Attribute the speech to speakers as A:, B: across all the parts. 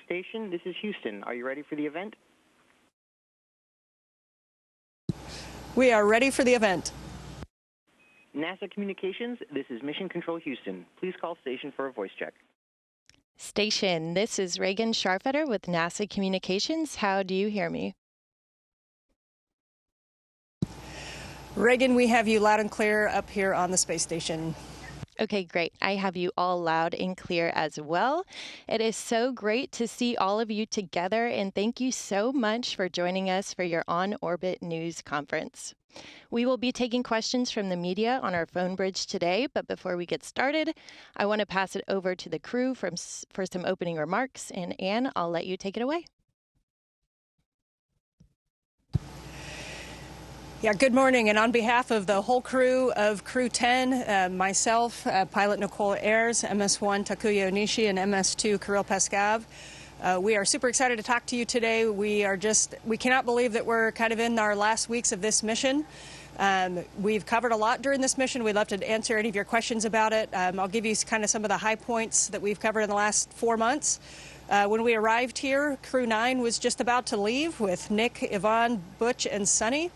A: Station, this is Houston. Are you ready for the event?
B: We are ready for the event.
A: NASA Communications, this is Mission Control Houston. Please call station for a voice check.
C: Station, this is Reagan Scharfetter with NASA Communications. How do you hear me?
B: Reagan, we have you loud and clear up here on the space station.
C: Okay, great. I have you all loud and clear as well. It is so great to see all of you together, and thank you so much for joining us for your On Orbit News Conference. We will be taking questions from the media on our phone bridge today, but before we get started, I want to pass it over to the crew for some opening remarks, and Anne, I'll let you take it away.
B: Yeah, good morning. And on behalf of the whole crew of Crew-10, myself, pilot Nicole Ayers, MS-1 Takuya Onishi, and MS-2 Kirill Peskav, we are super excited to talk to you today. We cannot believe that we're kind of in our last weeks of this mission. We've covered a lot during this mission. We'd love to answer any of your questions about it. I'll give you kind of some of the high points that we've covered in the last 4 months. When we arrived here, Crew-9 was just about to leave with Nick, Yvonne, Butch, and Sunny.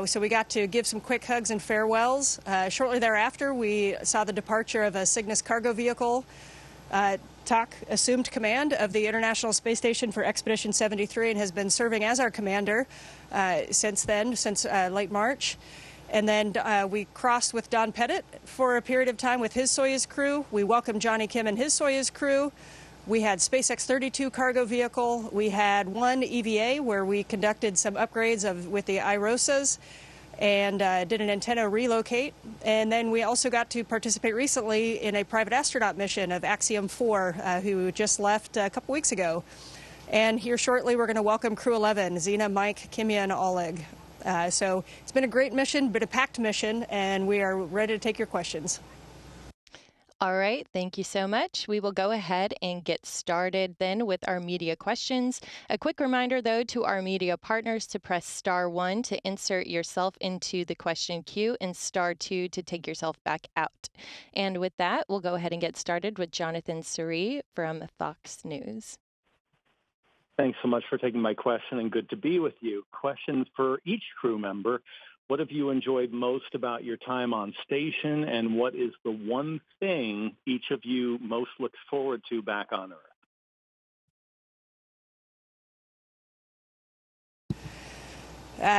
B: So we got to give some quick hugs and farewells. Shortly thereafter, we saw the departure of a Cygnus cargo vehicle. Tak assumed command of the International Space Station for Expedition 73 and has been serving as our commander since late March. And then we crossed with Don Pettit for a period of time with his Soyuz crew. We welcomed Johnny Kim and his Soyuz crew. We had SpaceX 32 cargo vehicle. We had one EVA where we conducted some upgrades with the IROSAs and did an antenna relocate. And then we also got to participate recently in a private astronaut mission of Axiom 4, who just left a couple weeks ago. And here shortly, we're going to welcome Crew 11, Zena, Mike, Kimya, and Oleg. So it's been a great mission, but a packed mission, and we are ready to take your questions.
C: All right, thank you so much. We will go ahead and get started then with our media questions. A quick reminder, though, to our media partners to press *1 to insert yourself into the question queue and *2 to take yourself back out. And with that, we'll go ahead and get started with Jonathan Surrey from Fox News.
D: Thanks so much for taking my question, and good to be with you. Questions for each crew member. What have you enjoyed most about your time on station, and what is the one thing each of you most looks forward to back on Earth?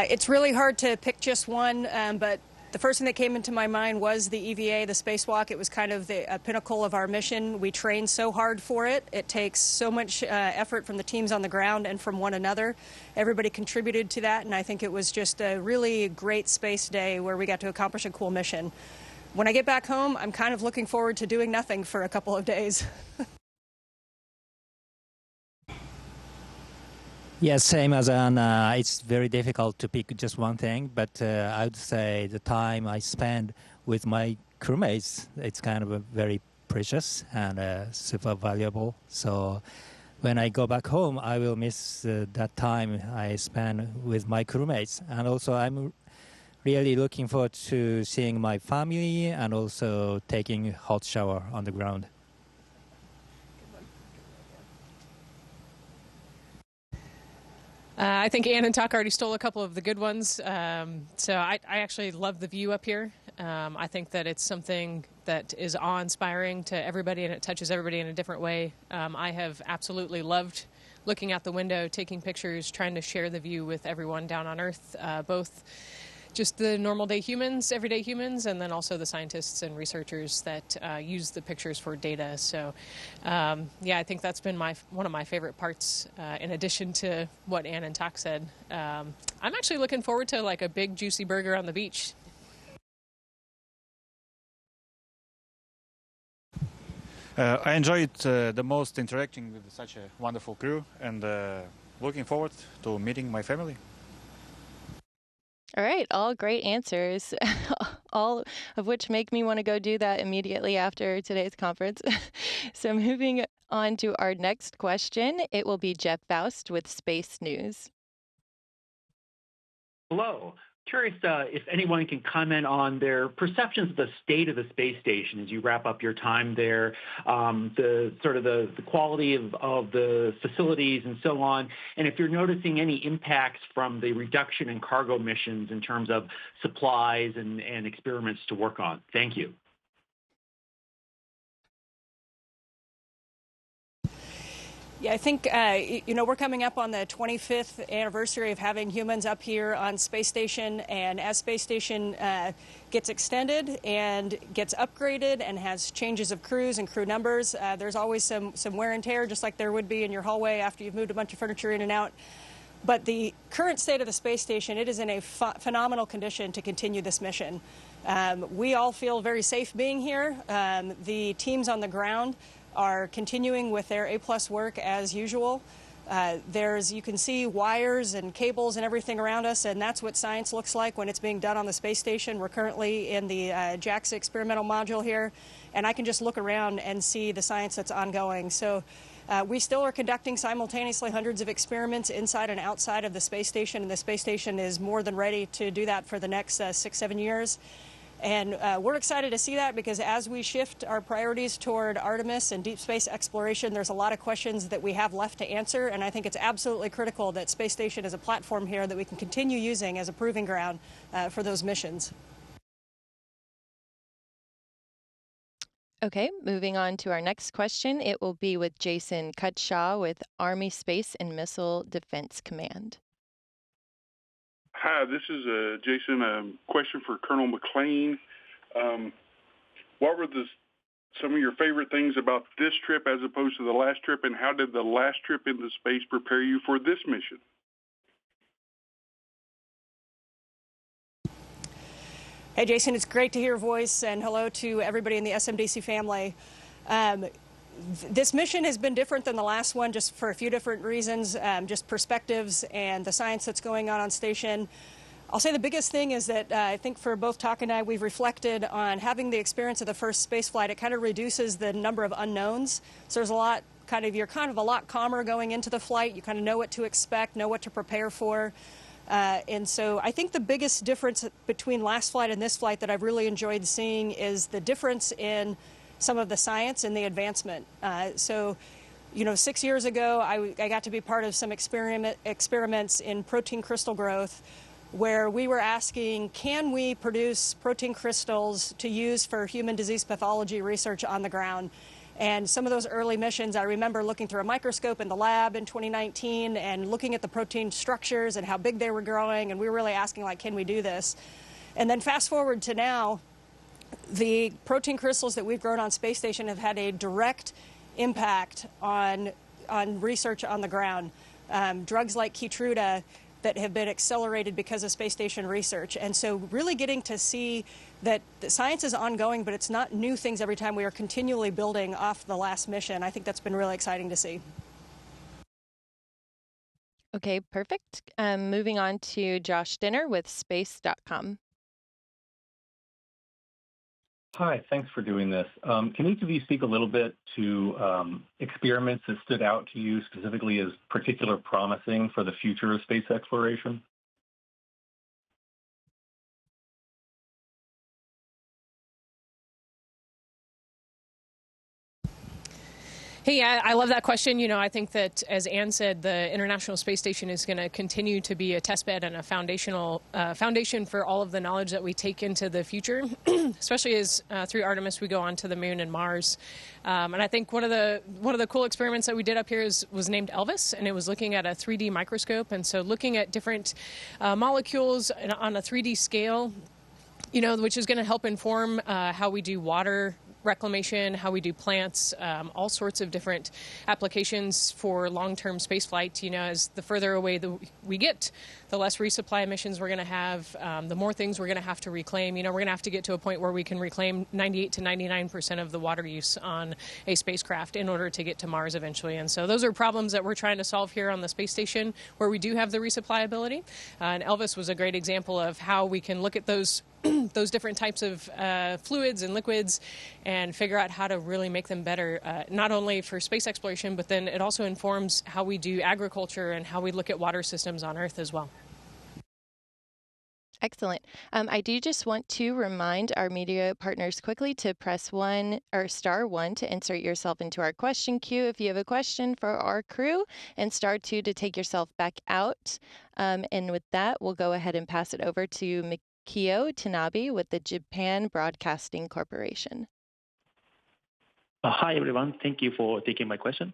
B: It's really hard to pick just one, but the first thing that came into my mind was the EVA, the spacewalk. It was kind of the pinnacle of our mission. We trained so hard for it. It takes so much effort from the teams on the ground and from one another. Everybody contributed to that, and I think it was just a really great space day where we got to accomplish a cool mission. When I get back home, I'm kind of looking forward to doing nothing for a couple of days.
E: Yes, same as Anna. It's very difficult to pick just one thing, but I would say the time I spend with my crewmates, it's kind of very precious and super valuable. So when I go back home, I will miss that time I spend with my crewmates. And also I'm really looking forward to seeing my family and also taking a hot shower on the ground.
F: I think Ann and Tak already stole a couple of the good ones. So I actually love the view up here. I think that it's something that is awe-inspiring to everybody, and it touches everybody in a different way. I have absolutely loved looking out the window, taking pictures, trying to share the view with everyone down on Earth, both just the normal day humans, everyday humans, and then also the scientists and researchers that use the pictures for data. So, yeah, I think that's been one of my favorite parts, in addition to what Ann and Tak said. I'm actually looking forward to like a big juicy burger on the beach.
G: I enjoyed the most interacting with such a wonderful crew, and looking forward to meeting my family.
C: All right, all great answers, all of which make me want to go do that immediately after today's conference. So moving on to our next question, it will be Jeff Faust with Space News.
H: Hello. Curious if anyone can comment on their perceptions of the state of the space station as you wrap up your time there, the quality of the facilities and so on, and if you're noticing any impacts from the reduction in cargo missions in terms of supplies and experiments to work on. Thank you.
B: Yeah, I think, we're coming up on the 25th anniversary of having humans up here on Space Station. And as Space Station gets extended and gets upgraded and has changes of crews and crew numbers, there's always some wear and tear, just like there would be in your hallway after you've moved a bunch of furniture in and out. But the current state of the space station, it is in a phenomenal condition to continue this mission. We all feel very safe being here. The teams on the ground are continuing with their A+ work as usual. You can see wires and cables and everything around us, and that's what science looks like when it's being done on the space station. We're currently in the JAXA experimental module here, and I can just look around and see the science that's ongoing. So we still are conducting simultaneously hundreds of experiments inside and outside of the space station, and the space station is more than ready to do that for the next 6-7 years. And we're excited to see that because as we shift our priorities toward Artemis and deep space exploration, there's a lot of questions that we have left to answer. And I think it's absolutely critical that Space Station is a platform here that we can continue using as a proving ground for those missions.
C: Okay, moving on to our next question. It will be with Jason Cutshaw with Army Space and Missile Defense Command.
I: Hi, this is Jason. Question for Colonel McLean. What were some of your favorite things about this trip as opposed to the last trip, and how did the last trip into space prepare you for this mission?
B: Hey, Jason, it's great to hear your voice, and hello to everybody in the SMDC family. This mission has been different than the last one just for a few different reasons, just perspectives and the science that's going on station. I'll say the biggest thing is that I think for both Tak and I, we've reflected on having the experience of the first space flight. It kind of reduces the number of unknowns. So there's you're kind of a lot calmer going into the flight. You kind of know what to expect, know what to prepare for. And so I think the biggest difference between last flight and this flight that I've really enjoyed seeing is the difference in some of the science and the advancement. 6 years ago, I got to be part of some experiments in protein crystal growth where we were asking, can we produce protein crystals to use for human disease pathology research on the ground? And some of those early missions, I remember looking through a microscope in the lab in 2019 and looking at the protein structures and how big they were growing, and we were really asking, can we do this? And then fast forward to now, the protein crystals that we've grown on Space Station have had a direct impact on research on the ground. Drugs like Keytruda that have been accelerated because of Space Station research. And so really getting to see that the science is ongoing, but it's not new things every time. We are continually building off the last mission. I think that's been really exciting to see.
C: Okay, perfect. Moving on to Josh Dinner with space.com.
D: Hi, thanks for doing this. Can each of you speak a little bit to experiments that stood out to you specifically as particularly promising for the future of space exploration?
F: Hey, I love that question. I think that, as Anne said, the International Space Station is going to continue to be a testbed and a foundation for all of the knowledge that we take into the future, especially as through Artemis we go on to the Moon and Mars. And I think one of the cool experiments that we did up here was named Elvis, and it was looking at a 3D microscope, and so looking at different molecules on a 3D scale, which is going to help inform how we do water reclamation, how we do plants, all sorts of different applications for long-term spaceflight. As the further away we get, the less resupply emissions we're going to have, the more things we're going to have to reclaim. We're going to have to get to a point where we can reclaim 98 to 99% of the water use on a spacecraft in order to get to Mars eventually. And so those are problems that we're trying to solve here on the space station where we do have the resupply ability. And Elvis was a great example of how we can look at those different types of fluids and liquids and figure out how to really make them better, not only for space exploration, but then it also informs how we do agriculture and how we look at water systems on Earth as well.
C: Excellent. I do just want to remind our media partners quickly to press *1 to insert yourself into our question queue if you have a question for our crew, and *2 to take yourself back out. And with that, we'll go ahead and pass it over to Mikio Tanabe with the Japan Broadcasting Corporation.
J: Hi, everyone. Thank you for taking my question.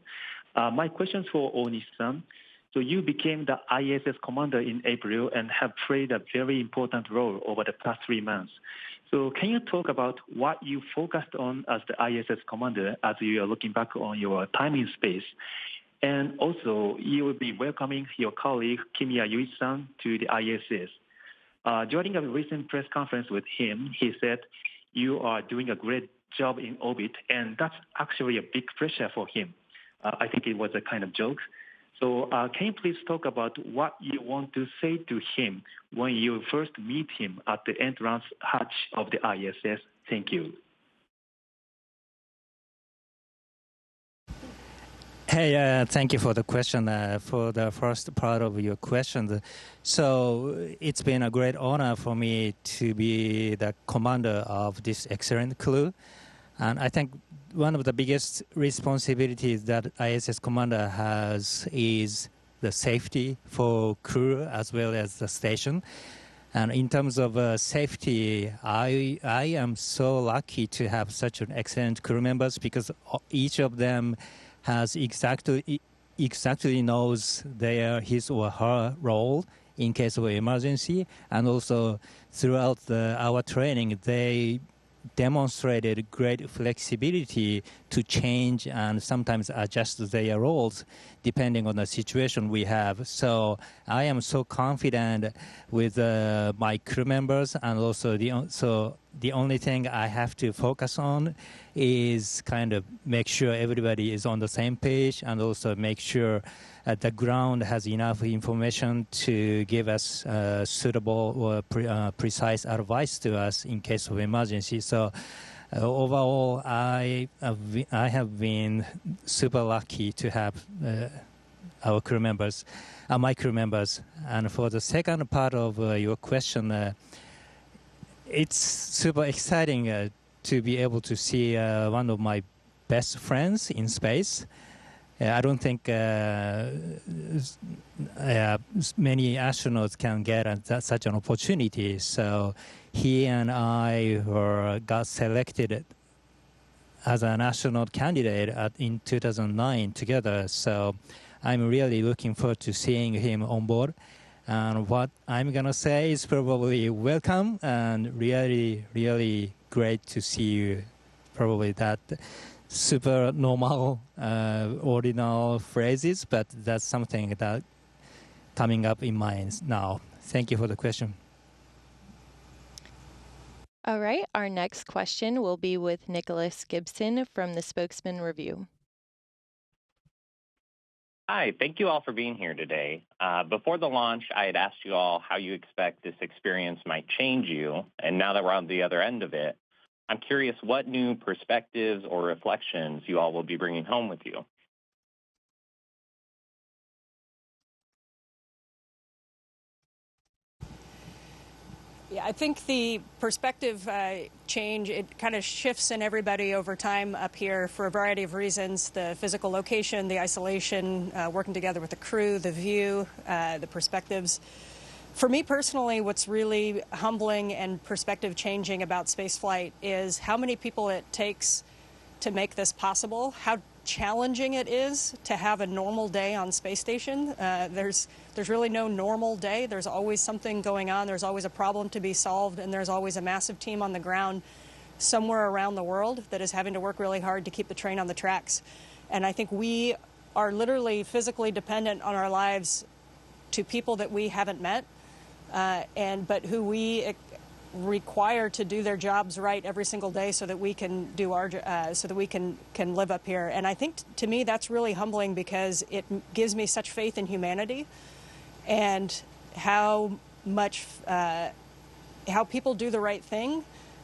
J: My question is for Onishi-san. So you became the ISS commander in April and have played a very important role over the past 3 months. So can you talk about what you focused on as the ISS commander as you are looking back on your time in space? And also, you will be welcoming your colleague Kimiya Yuichi-san to the ISS. During a recent press conference with him, he said, you are doing a great job in orbit, and that's actually a big pressure for him. I think it was a kind of joke. So can you please talk about what you want to say to him when you first meet him at the entrance hatch of the ISS? Thank you.
E: Hey, thank you for the question. For the first part of your question, so it's been a great honor for me to be the commander of this excellent crew. And I think one of the biggest responsibilities that ISS commander has is the safety for crew as well as the station. And in terms of safety, I am so lucky to have such an excellent crew members because each of them has exactly knows his or her role in case of emergency. And also throughout our training, they demonstrated great flexibility to change and sometimes adjust their roles depending on the situation we have. So I am so confident with my crew members, and also the only thing I have to focus on is kind of make sure everybody is on the same page, and also make sure the ground has enough information to give us suitable or precise advice to us in case of emergency. So overall, I have been super lucky to have our crew members, my crew members. And for the second part of your question, it's super exciting to be able to see one of my best friends in space. I don't think many astronauts can get such an opportunity. So he and I got selected as an astronaut candidate in 2009 together. So I'm really looking forward to seeing him on board. And what I'm going to say is probably welcome and really, really great to see you. Probably that super normal, ordinal phrases, but that's something that coming up in mind now. Thank you for the question.
C: All right, our next question will be with Nicholas Gibson from the Spokesman Review.
K: Hi, thank you all for being here today. Before the launch, I had asked you all how you expect this experience might change you, and now that we're on the other end of it, I'm curious what new perspectives or reflections you all will be bringing home with you.
B: Yeah, I think the perspective change, it kind of shifts in everybody over time up here for a variety of reasons. The physical location, the isolation, working together with the crew, the view, the perspectives. For me personally, what's really humbling and perspective changing about spaceflight is how many people it takes to make this possible, how challenging it is to have a normal day on space station. There's really no normal day. There's always something going on. There's always a problem to be solved, and there's always a massive team on the ground somewhere around the world that is having to work really hard to keep the train on the tracks. And I think we are literally physically dependent on our lives to people that we haven't met, but who we require to do their jobs right every single day so that we can do so that we can live up here. And I think to me that's really humbling because it gives me such faith in humanity and how much how people do the right thing,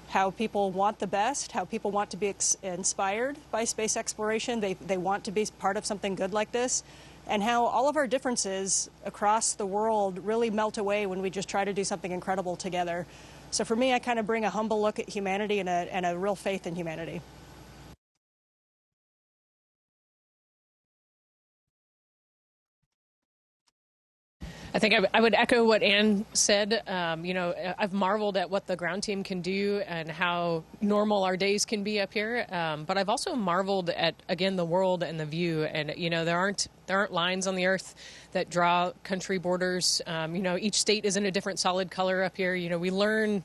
B: how people want the best, how people want to be inspired by space exploration. They want to be part of something good like this. and how all of our differences across the world really melt away when we just try to do something incredible together. So for me, I kind of bring a humble look at humanity and a real faith in humanity.
F: I think I would echo what Ann said. I've marveled at what the ground team can do and how normal our days can be up here. But I've also marveled at, again, the world and the view. And, there aren't lines on the earth that draw country borders. Each state is in a different solid color up here. We learn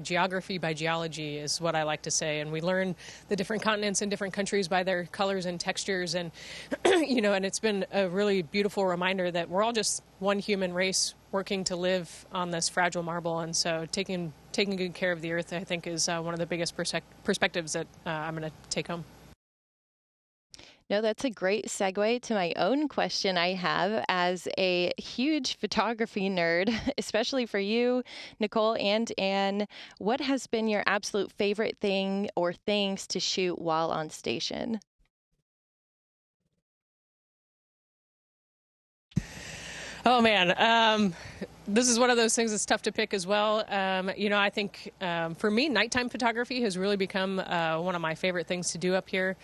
F: geography by geology is what I like to say, and we learn the different continents and different countries by their colors and textures, and and it's been a really beautiful reminder that we're all just one human race working to live on this fragile marble. And so taking good care of the earth, I think, is one of the biggest perspectives that I'm going to take home.
C: No, that's a great segue to my own question I have as a huge photography nerd, especially for you, Nicole and Ann. What has been your absolute favorite thing or things to shoot while on station?
F: Oh, man. This is one of those things that's tough to pick as well. I think for me, nighttime photography has really become one of my favorite things to do up here.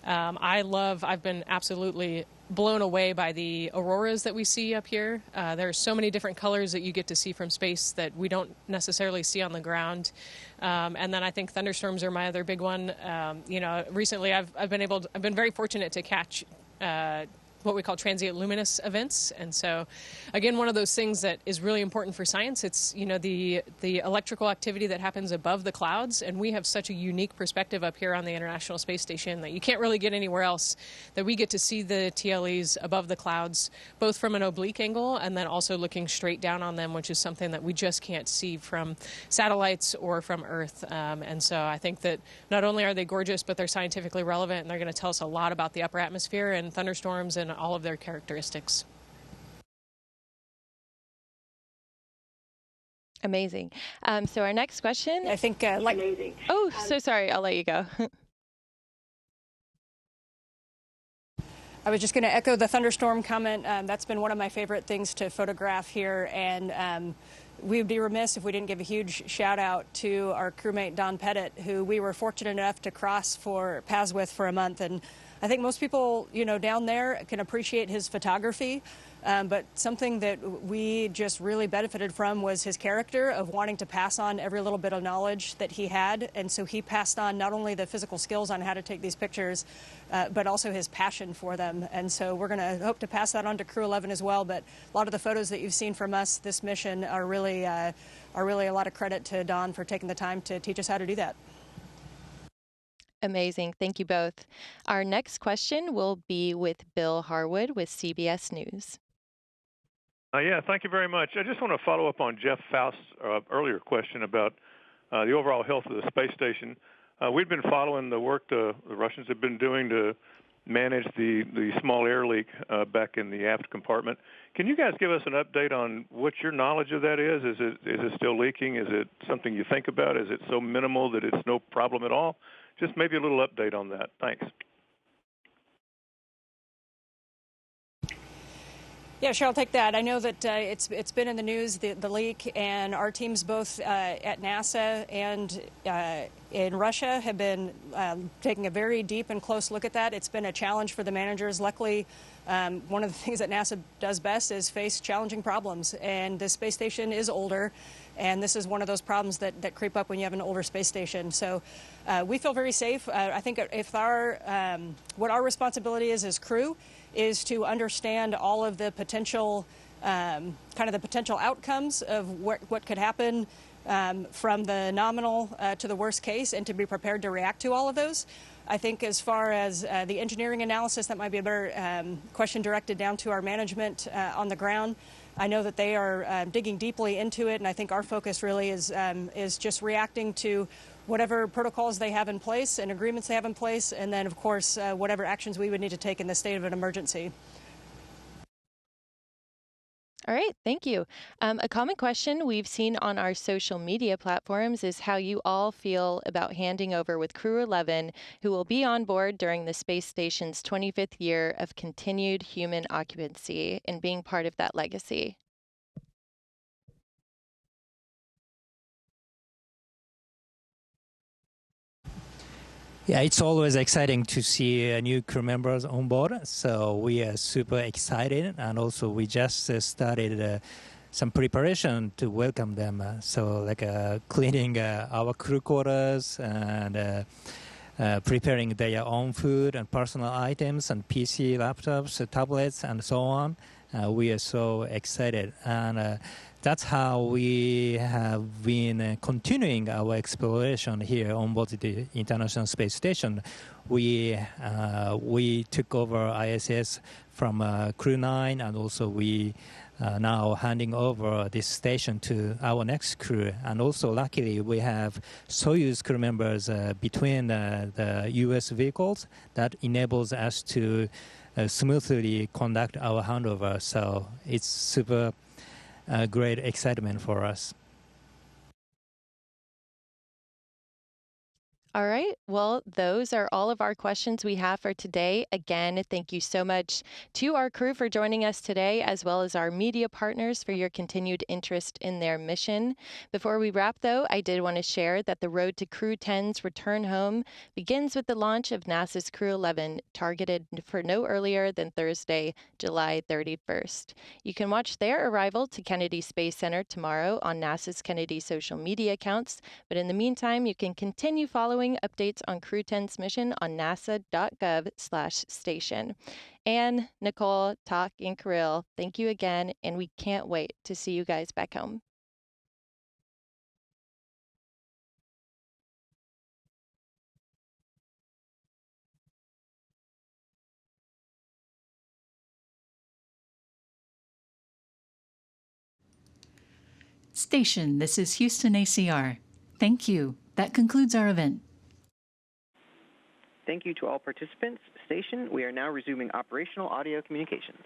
F: I've been absolutely blown away by the auroras that we see up here. There are so many different colors that you get to see from space that we don't necessarily see on the ground. And then I think thunderstorms are my other big one. Recently I've been very fortunate to catch what we call transient luminous events. And so, again, one of those things that is really important for science. It's, the electrical activity that happens above the clouds. And we have such a unique perspective up here on the International Space Station that you can't really get anywhere else, that we get to see the TLEs above the clouds, both from an oblique angle and then also looking straight down on them, which is something that we just can't see from satellites or from Earth. And so I think that not only are they gorgeous, but they're scientifically relevant, and they're going to tell us a lot about the upper atmosphere and thunderstorms and all of their characteristics.
C: Amazing. So our next question.
B: I think
C: amazing. Oh, so sorry. I'll let you go.
B: I was just going to echo the thunderstorm comment. That's been one of my favorite things to photograph here, and we would be remiss if we didn't give a huge shout out to our crewmate Don Pettit, who we were fortunate enough to cross paths with for a month. And I think most people, down there can appreciate his photography, but something that we just really benefited from was his character of wanting to pass on every little bit of knowledge that he had. And so he passed on not only the physical skills on how to take these pictures, but also his passion for them. And so we're going to hope to pass that on to Crew-11 as well. But a lot of the photos that you've seen from us this mission are really a lot of credit to Don for taking the time to teach us how to do that.
C: Amazing. Thank you both. Our next question will be with Bill Harwood with CBS News.
L: Thank you very much. I just want to follow up on Jeff Faust's earlier question about the overall health of the space station. We've been following the work the Russians have been doing to manage the small air leak back in the aft compartment. Can you guys give us an update on what your knowledge of that is? Is it still leaking? Is it something you think about? Is it so minimal that it's no problem at all? Just maybe a little update on that. Thanks.
B: Yeah, sure, I'll take that. I know that it's been in the news, the leak, and our teams both at NASA and in Russia have been taking a very deep and close look at that. It's been a challenge for the managers. Luckily, one of the things that NASA does best is face challenging problems, and the space station is older, and this is one of those problems that creep up when you have an older space station. So we feel very safe. I think if what our responsibility is as crew is to understand all of the potential the potential outcomes of what could happen from the nominal to the worst case, and to be prepared to react to all of those. I think as far as the engineering analysis, that might be a better question directed down to our management on the ground. I know that they are digging deeply into it, and I think our focus really is just reacting to whatever protocols they have in place and agreements they have in place, and then, of course, whatever actions we would need to take in the state of an emergency.
C: All right, thank you. A common question we've seen on our social media platforms is how you all feel about handing over with Crew 11, who will be on board during the space station's 25th year of continued human occupancy and being part of that legacy.
E: Yeah, it's always exciting to see new crew members on board. So we are super excited, and also we just started some preparation to welcome them. So like cleaning our crew quarters and preparing their own food and personal items and PC, laptops, tablets, and so on. We are so excited, and that's how we have been continuing our exploration here on board the International Space Station. We took over ISS from Crew-9, and also we now handing over this station to our next crew. And also, luckily, we have Soyuz crew members between the U.S. vehicles that enables us to smoothly conduct our handover. So it's super great excitement for us.
C: All right. Well, those are all of our questions we have for today. Again, thank you so much to our crew for joining us today, as well as our media partners for your continued interest in their mission. Before we wrap, though, I did want to share that the road to Crew-10's return home begins with the launch of NASA's Crew-11, targeted for no earlier than Thursday, July 31st. You can watch their arrival to Kennedy Space Center tomorrow on NASA's Kennedy social media accounts, but in the meantime, you can continue following updates on Crew-10's mission on nasa.gov/station. Anne, Nicole, Tak, and Kirill, thank you again, and we can't wait to see you guys back home.
M: Station, this is Houston ACR. Thank you. That concludes our event.
A: Thank you to all participants. Station, we are now resuming operational audio communications.